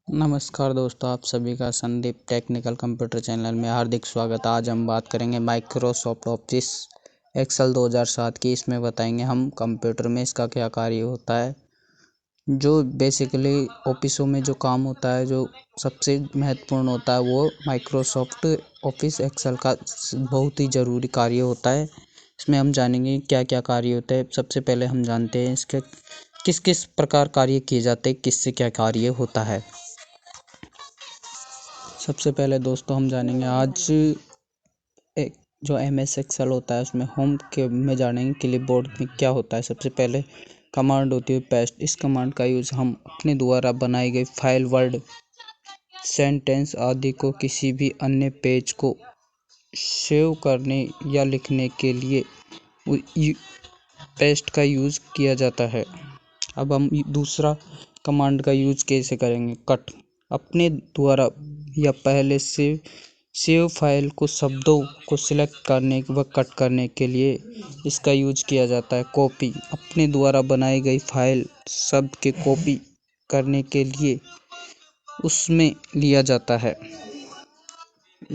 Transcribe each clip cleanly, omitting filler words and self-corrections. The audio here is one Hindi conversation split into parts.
नमस्कार दोस्तों, आप सभी का संदीप टेक्निकल कंप्यूटर चैनल में हार्दिक स्वागत। आज हम बात करेंगे माइक्रोसॉफ्ट ऑफिस एक्सेल 2007 की। इसमें बताएंगे हम कंप्यूटर में इसका क्या कार्य होता है। जो बेसिकली ऑफिसों में जो काम होता है, जो सबसे महत्वपूर्ण होता है, वो माइक्रोसॉफ्ट ऑफिस एक्सेल का बहुत ही ज़रूरी कार्य होता है। इसमें हम जानेंगे क्या क्या कार्य होता है। सबसे पहले हम जानते हैं इसके किस किस प्रकार कार्य किए जाते हैं, किससे क्या कार्य होता है। सबसे पहले दोस्तों हम जानेंगे आज एक जो MS एक्सेल होता है उसमें होम के में जानेंगे क्लिपबोर्ड में क्या होता है। सबसे पहले कमांड होती है पेस्ट। इस कमांड का यूज़ हम अपने द्वारा बनाई गई फाइल, वर्ड, सेंटेंस आदि को किसी भी अन्य पेज को सेव करने या लिखने के लिए पेस्ट का यूज़ किया जाता है। अब हम दूसरा कमांड का यूज़ कैसे करेंगे। कट। अपने द्वारा या पहले से सेव फाइल को शब्दों को सिलेक्ट करने व कट करने के लिए इसका यूज किया जाता है। कॉपी। अपने द्वारा बनाई गई फाइल शब्द के कॉपी करने के लिए उसमें लिया जाता है।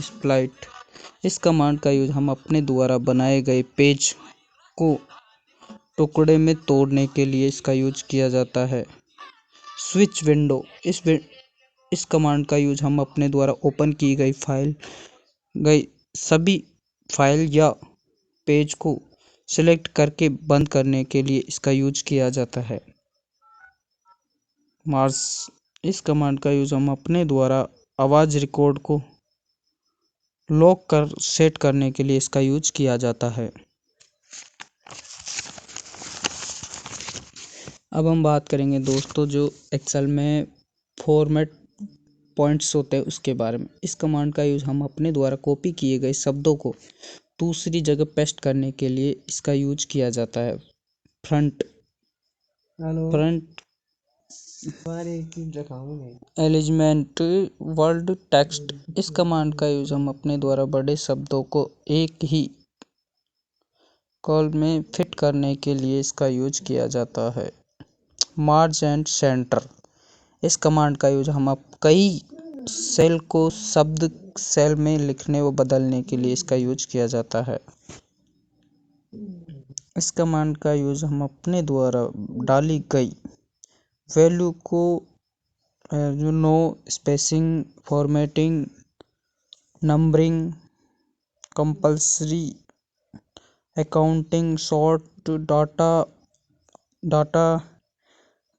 स्प्लाइट। इस कमांड का यूज हम अपने द्वारा बनाए गए पेज को टुकड़े में तोड़ने के लिए इसका यूज किया जाता है। Switch window. इस कमांड का यूज हम अपने द्वारा ओपन की गई सभी फाइल या पेज को सिलेक्ट करके बंद करने के लिए इसका यूज किया जाता है। मार्स। इस कमांड का यूज हम अपने द्वारा आवाज़ रिकॉर्ड को लॉक कर सेट करने के लिए इसका यूज किया जाता है। अब हम बात करेंगे दोस्तों जो एक्सेल में फॉर्मेट पॉइंट्स होते हैं उसके बारे में। इस कमांड का यूज हम अपने द्वारा कॉपी किए गए शब्दों को दूसरी जगह पेस्ट करने के लिए इसका यूज किया जाता है। Front alignment word text. इस कमांड का यूज हम अपने द्वारा बड़े शब्दों को एक ही कॉल में फिट करने के लिए इसका यूज किया जाता है। मार्ज एंड सेंटर। इस कमांड का यूज हम कई सेल को शब्द सेल में लिखने व बदलने के लिए इसका यूज किया जाता है। इस कमांड का यूज हम अपने द्वारा डाली गई वैल्यू को no spacing, formatting, numbering, compulsory, accounting, short data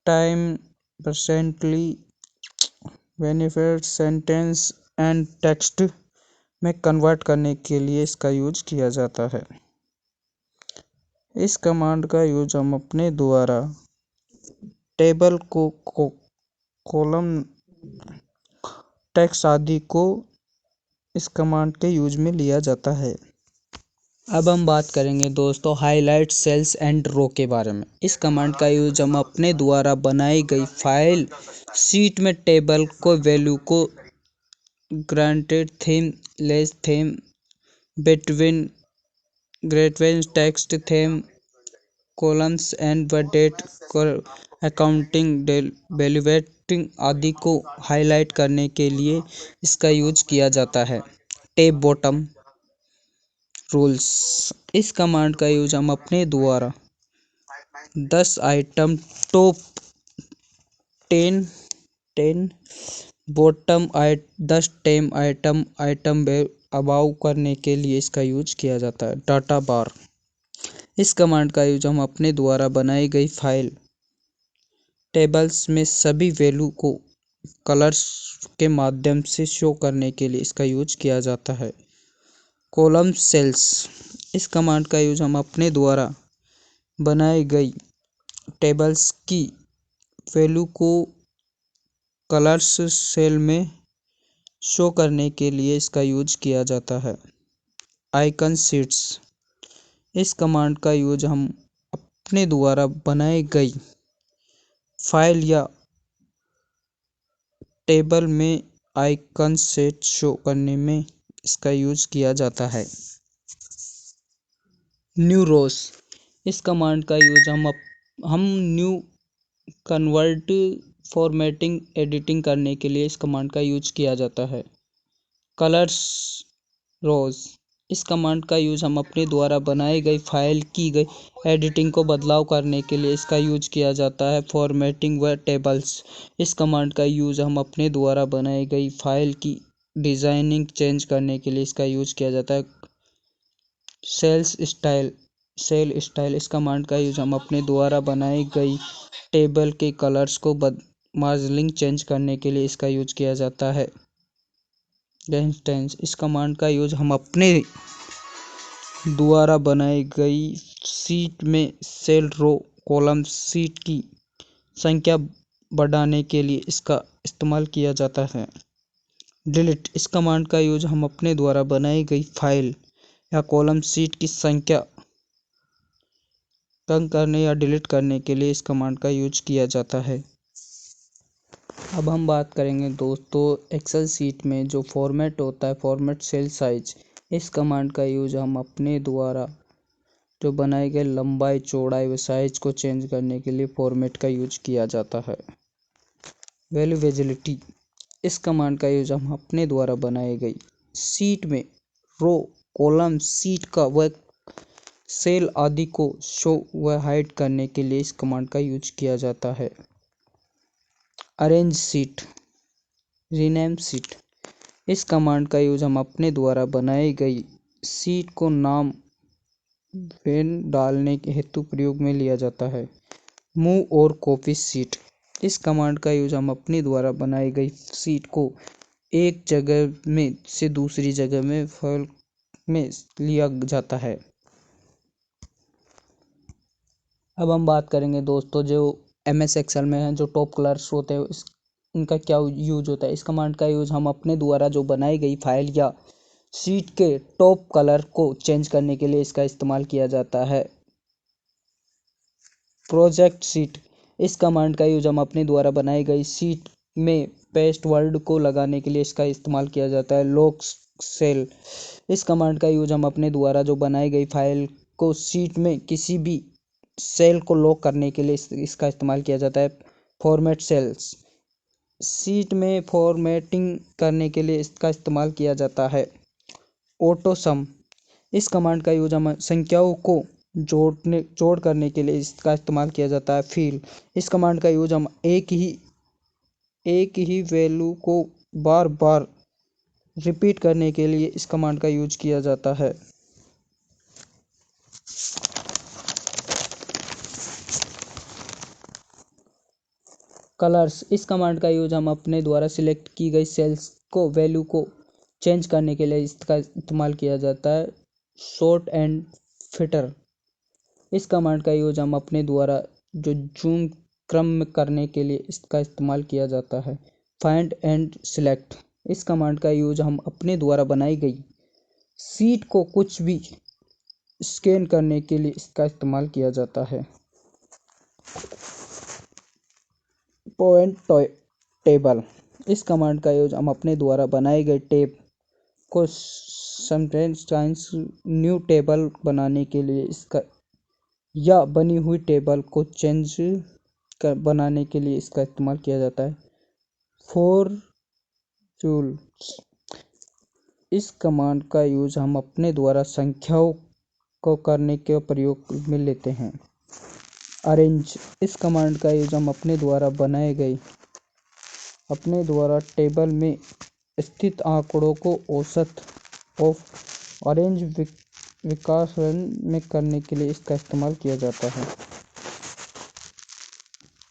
time, percentage, benefit, sentence and text में कन्वर्ट करने के लिए इसका यूज किया जाता है। इस कमांड का यूज हम अपने द्वारा टेबल को कॉलम, टेक्स्ट आदि को इस कमांड के यूज में लिया जाता है। अब हम बात करेंगे दोस्तों हाईलाइट, सेल्स एंड रो के बारे में। इस कमांड का यूज हम अपने द्वारा बनाई गई फाइल शीट में टेबल को वैल्यू को greater than, less than, between, ग्रेटवेंस, टेक्स्ट थीम, कॉलम्स एंड व डेट, अकाउंटिंग, वैल्यूएटिंग आदि को हाईलाइट करने के लिए इसका यूज किया जाता है। Top bottom rules. इस कमांड का यूज हम अपने द्वारा 10 item top 10 bottom 10 ten item above करने के लिए इसका यूज किया जाता है। Data bar. इस कमांड का यूज हम अपने द्वारा बनाई गई फाइल टेबल्स में सभी वैल्यू को कलर्स के माध्यम से शो करने के लिए इसका यूज किया जाता है। Column cells. इस कमांड का यूज हम अपने द्वारा बनाई गई टेबल्स की वैल्यू को कलर्स सेल में शो करने के लिए इसका यूज किया जाता है। Icon sheets. इस कमांड का यूज हम अपने द्वारा बनाई गई फाइल या टेबल में आइकन सेट शो करने में इसका यूज किया जाता है। न्यू रोज। इस कमांड का यूज हम न्यू कन्वर्ट फॉर्मेटिंग एडिटिंग करने के लिए इस कमांड का यूज किया जाता है। कलर्स रोज, इस कमांड का यूज हम अपने द्वारा बनाई गई फाइल की गई एडिटिंग को बदलाव करने के लिए इसका यूज किया जाता है। फॉर्मेटिंग व टेबल्स, इस कमांड का यूज हम अपने द्वारा बनाई गई फाइल की डिजाइनिंग चेंज करने के लिए इसका यूज किया जाता है। सेल स्टाइल, इस कमांड का यूज हम अपने द्वारा बनाई गई टेबल के कलर्स को मार्जिनिंग चेंज करने के लिए इसका यूज किया जाता है। इंस्टेंस, इस कमांड का यूज हम अपने द्वारा बनाई गई शीट में सेल, रो, कॉलम, शीट की संख्या बढ़ाने के लिए इसका इस्तेमाल किया जाता है। डिलीट, इस कमांड का यूज हम अपने द्वारा बनाई गई फाइल या कॉलम शीट की संख्या कम करने या डिलीट करने के लिए इस कमांड का यूज किया जाता है। अब हम बात करेंगे दोस्तों एक्सेल सीट में जो फॉर्मेट होता है, फॉर्मेट सेल साइज, इस कमांड का यूज हम अपने द्वारा जो बनाए गए लंबाई, चौड़ाई व साइज को चेंज करने के लिए फॉर्मेट का यूज किया जाता है। वैल्यू विजिबिलिटी, इस कमांड का यूज हम अपने द्वारा बनाई गई सीट में रो, कॉलम, सीट का व सेल आदि को शो व हाइड करने के लिए इस कमांड का यूज किया जाता है। अरेंज सीट, रीनेम सीट, इस कमांड का यूज हम अपने द्वारा बनाई गई सीट को नाम वेन डालने के हेतु प्रयोग में लिया जाता है। मूव और कॉपी सीट, इस कमांड का यूज हम अपने द्वारा बनाई गई सीट को एक जगह में से दूसरी जगह में फाइल में लिया जाता है। अब हम बात करेंगे दोस्तों जो MS एक्सेल में है जो टॉप कलर्स होते हैं इनका क्या यूज होता है। इस कमांड का यूज हम अपने द्वारा जो बनाई गई फाइल या शीट के टॉप कलर को चेंज करने के लिए इसका इस्तेमाल किया जाता है। प्रोजेक्ट शीट, इस कमांड का यूज हम अपने द्वारा बनाई गई शीट में पेस्ट वर्ड को लगाने के लिए इसका इस्तेमाल किया जाता है। लॉक सेल, इस कमांड का यूज हम अपने द्वारा जो बनाई गई फाइल को शीट में किसी भी सेल को लॉक करने के लिए इसका इस्तेमाल किया जाता है। फॉर्मेट सेल्स, शीट में फॉर्मेटिंग करने के लिए इसका इस्तेमाल किया जाता है। ऑटो सम, इस कमांड का यूज हम संख्याओं को जोड़ करने के लिए इसका इस्तेमाल किया जाता है। फिल, इस कमांड का यूज हम एक ही वैल्यू को बार बार रिपीट करने के लिए इस कमांड का यूज किया जाता है। कलर्स, इस कमांड का यूज हम अपने द्वारा सिलेक्ट की गई सेल्स को वैल्यू को चेंज करने के लिए इसका इस्तेमाल किया जाता है। शॉर्ट एंड फिटर, इस कमांड का यूज हम अपने द्वारा जो जूम क्रम करने के लिए इसका इस्तेमाल किया जाता है। फाइंड एंड सिलेक्ट, इस कमांड का यूज हम अपने द्वारा बनाई गई सीट को कुछ भी स्कैन करने के लिए इसका इस्तेमाल किया जाता है। पॉइंट टेबल, इस कमांड का यूज हम अपने द्वारा बनाए गए टेब को समटाइम्स न्यू टेबल बनाने के लिए इसका या बनी हुई टेबल को चेंज बनाने के लिए इसका इस्तेमाल किया जाता है। फॉर्मूल्स, इस कमांड का यूज हम अपने द्वारा संख्याओं को करने के प्रयोग में लेते हैं। अरेंज, इस कमांड का यूज हम अपने द्वारा बनाए गए अपने द्वारा टेबल में स्थित आंकड़ों को औसत ऑफ अरेंज विकासन में करने के लिए इसका इस्तेमाल किया जाता है।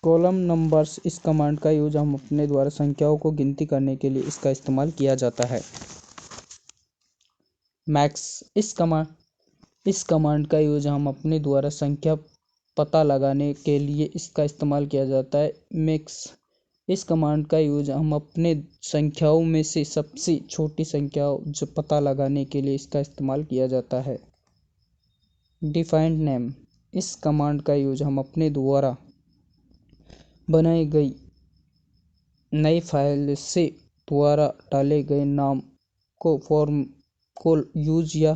कॉलम नंबर्स, इस कमांड का यूज हम अपने द्वारा संख्याओं को गिनती करने के लिए इसका इस्तेमाल किया जाता है। मैक्स, इस कमांड का यूज हम अपने द्वारा संख्या पता लगाने के लिए इसका इस्तेमाल किया जाता है। मैक्स, इस कमांड का यूज हम अपने संख्याओं में से सबसे छोटी संख्या जो पता लगाने के लिए इसका इस्तेमाल किया जाता है। डिफाइंड नेम, इस कमांड का यूज हम अपने द्वारा बनाई गई नई फाइल से द्वारा डाले गए नाम को यूज या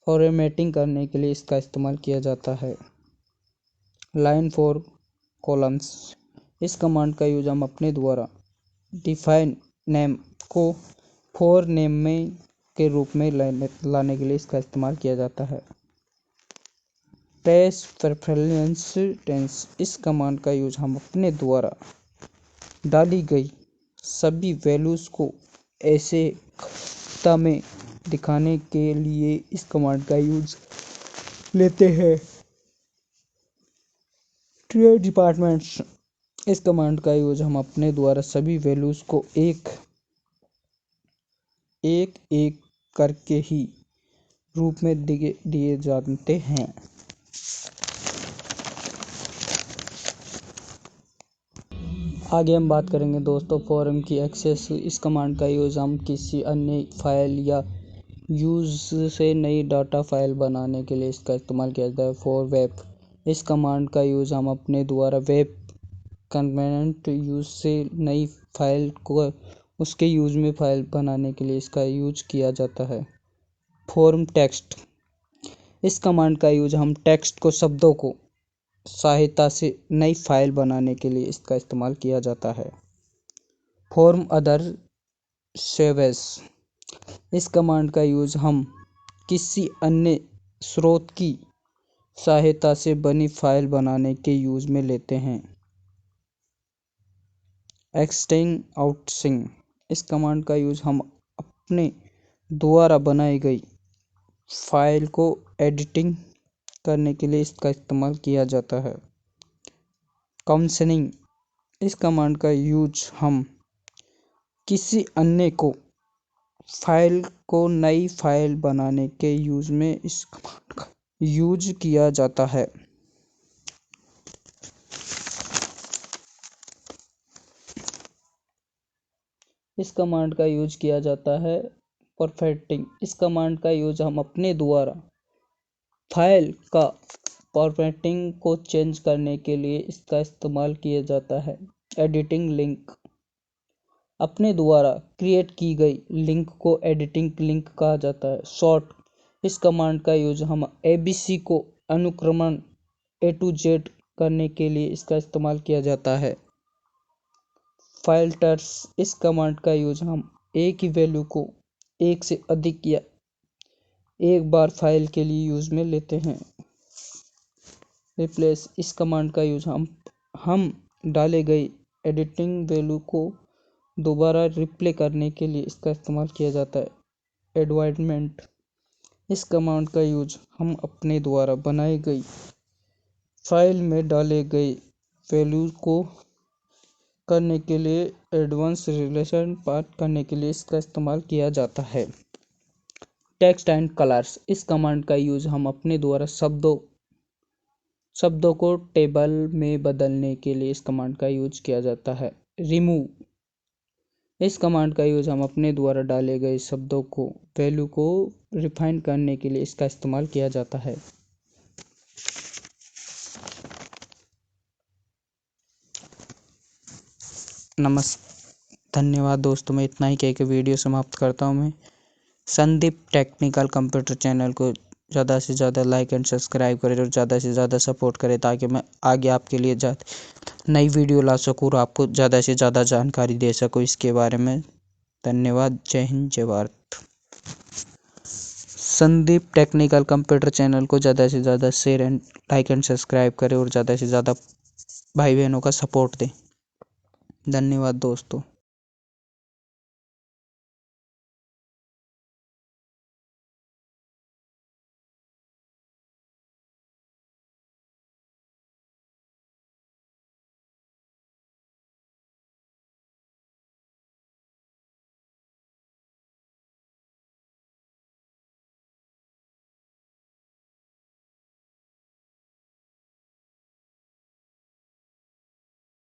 फॉर्मेटिंग करने के लिए इसका इस्तेमाल किया जाता है। लाइन फॉर कॉलम्स, इस कमांड का यूज हम अपने द्वारा डिफाइन नेम को फॉर नेम में के रूप में लाने के लिए इसका इस्तेमाल किया जाता है। प्रेस प्रेफरेंस टेंस, इस कमांड का यूज हम अपने द्वारा डाली गई सभी वैल्यूज को ऐसे खाते में दिखाने के लिए इस कमांड का यूज लेते हैं। ट्री डिपार्टमेंट्स, इस कमांड का यूज हम अपने द्वारा सभी वैल्यूज को एक एक करके ही रूप में दिए जाते हैं। आगे हम बात करेंगे दोस्तों फॉर्म की एक्सेस। इस कमांड का यूज हम किसी अन्य फाइल या यूज से नई डाटा फाइल बनाने के लिए इसका इस्तेमाल किया जाता है। फॉर वेब, इस कमांड का यूज हम अपने द्वारा वेब कंपोनेंट यूज से नई फाइल को उसके यूज में फाइल बनाने के लिए इसका यूज किया जाता है। फॉर्म टेक्स्ट, इस कमांड का यूज हम टेक्स्ट को शब्दों को सहायता से नई फाइल बनाने के लिए इसका इस्तेमाल किया जाता है। फॉर्म अदर सेवेस, इस कमांड का यूज हम किसी अन्य स्रोत की सहायता से बनी फाइल बनाने के यूज में लेते हैं। एक्सटेंड आउटसिंग, इस कमांड का यूज हम अपने द्वारा बनाई गई फाइल को एडिटिंग करने के लिए इसका इस्तेमाल किया जाता है। काउंसलिंग, इस कमांड का यूज हम किसी अन्य को फाइल को नई फाइल बनाने के यूज में इस कमांड का यूज किया जाता है। इस कमांड का यूज किया जाता है। परफेक्टिंग, इस कमांड का यूज हम अपने द्वारा फाइल का फॉर्मेटिंग को चेंज करने के लिए इसका इस्तेमाल किया जाता है। एडिटिंग लिंक, अपने द्वारा क्रिएट की गई लिंक को एडिटिंग लिंक कहा जाता है। सॉर्ट, इस कमांड का यूज हम ABC को अनुक्रमण A to Z करने के लिए इसका इस्तेमाल किया जाता है। फिल्टर्स, इस कमांड का यूज हम एक ही वैल्यू को एक से अधिक या एक बार फाइल के लिए यूज में लेते हैं। रिप्लेस, इस कमांड का यूज हम डाले गए एडिटिंग वैल्यू को दोबारा रिप्ले करने के लिए इसका इस्तेमाल किया जाता है। एडवाइडमेंट, इस कमांड का यूज हम अपने द्वारा बनाई गई फाइल में डाले गए वैल्यू को करने के लिए एडवांस रिलेशन पार्ट करने के लिए इसका इस्तेमाल किया जाता है। टेक्स्ट एंड कलर्स, इस कमांड का यूज हम अपने द्वारा शब्दों को टेबल में बदलने के लिए इस कमांड का यूज किया जाता है। रिमूव, इस कमांड का यूज हम अपने द्वारा डाले गए शब्दों को वैल्यू को रिफाइन करने के लिए इसका इस्तेमाल किया जाता है। धन्यवाद दोस्तों, मैं इतना ही कह के वीडियो समाप्त करता हूँ। मैं संदीप टेक्निकल कंप्यूटर चैनल को ज़्यादा से ज़्यादा लाइक एंड सब्सक्राइब करें और ज़्यादा से ज़्यादा सपोर्ट करें ताकि मैं आगे आपके लिए नई वीडियो ला सकूँ और आपको ज़्यादा से ज़्यादा जानकारी दे सकूँ इसके बारे में। धन्यवाद। जय हिंद, जय Bharat. Sandeep technical computer channel को ज़्यादा से ज़्यादा share and like and subscribe करें और ज़्यादा से ज़्यादा भाई बहनों का सपोर्ट दें। धन्यवाद दोस्तों।